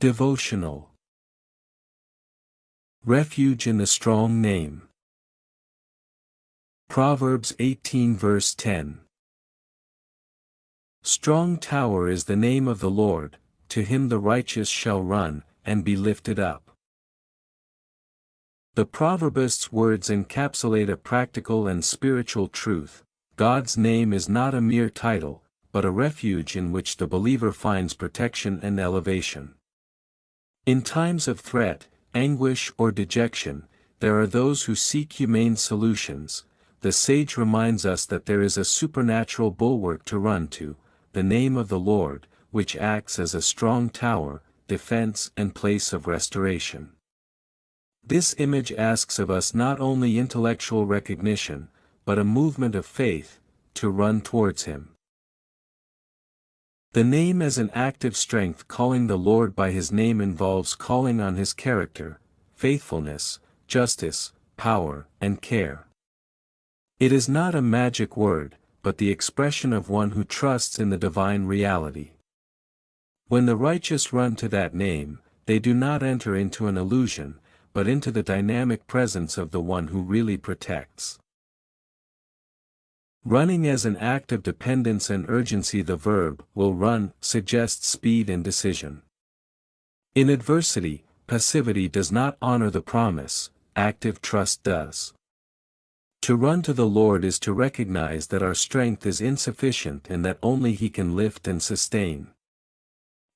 Devotional. Refuge in the strong name. Proverbs 18 verse 10. Strong tower is the name of the Lord, to him the righteous shall run, and be lifted up. The proverbist's words encapsulate a practical and spiritual truth. God's name is not a mere title, but a refuge in which the believer finds protection and elevation. In times of threat, anguish or dejection, there are those who seek humane solutions. The sage reminds us that there is a supernatural bulwark to run to, the name of the Lord, which acts as a strong tower, defense and place of restoration. This image asks of us not only intellectual recognition, but a movement of faith, to run towards Him. The name as an active strength. Calling the Lord by His name involves calling on His character, faithfulness, justice, power, and care. It is not a magic word, but the expression of one who trusts in the divine reality. When the righteous run to that name, they do not enter into an illusion, but into the dynamic presence of the one who really protects. Running as an act of dependence and urgency. The verb, will run, suggests speed and decision. In adversity, passivity does not honor the promise, active trust does. To run to the Lord is to recognize that our strength is insufficient and that only He can lift and sustain.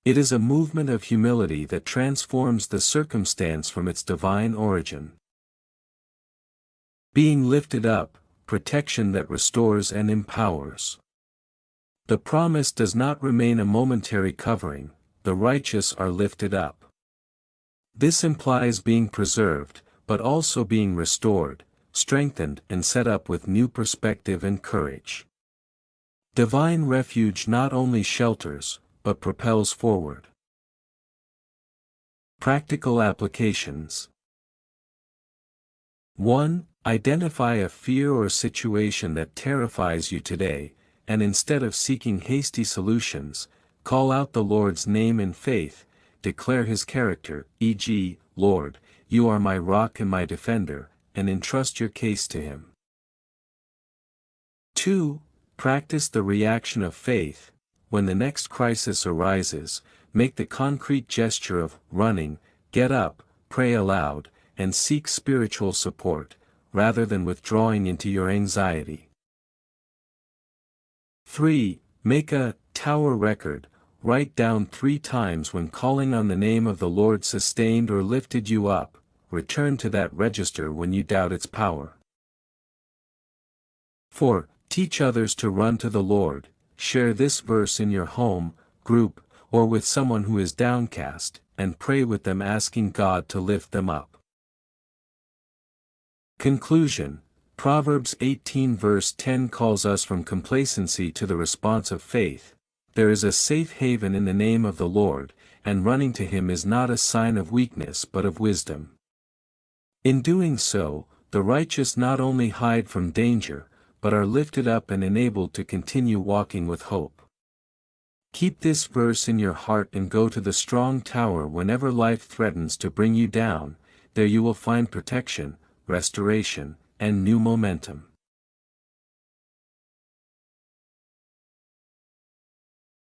It is a movement of humility that transforms the circumstance from its divine origin. Being lifted up, protection that restores and empowers. The promise does not remain a momentary covering, the righteous are lifted up. This implies being preserved, but also being restored, strengthened and set up with new perspective and courage. Divine refuge not only shelters, but propels forward. Practical applications. 1. Identify a fear or situation that terrifies you today, and instead of seeking hasty solutions, call out the Lord's name in faith, declare His character, e.g., Lord, you are my rock and my defender, and entrust your case to Him. 2. Practice the reaction of faith. When the next crisis arises, make the concrete gesture of running, get up, pray aloud, and seek spiritual support, rather than withdrawing into your anxiety. 3. Make a tower record. Write down 3 times when calling on the name of the Lord sustained or lifted you up. Return to that register when you doubt its power. 4. Teach others to run to the Lord. Share this verse in your home, group, or with someone who is downcast, and pray with them asking God to lift them up. Conclusion. Proverbs 18 verse 10 calls us from complacency to the response of faith. There is a safe haven in the name of the Lord, and running to Him is not a sign of weakness but of wisdom. In doing so, the righteous not only hide from danger, but are lifted up and enabled to continue walking with hope. Keep this verse in your heart and go to the strong tower whenever life threatens to bring you down. There you will find protection, restoration, and new momentum.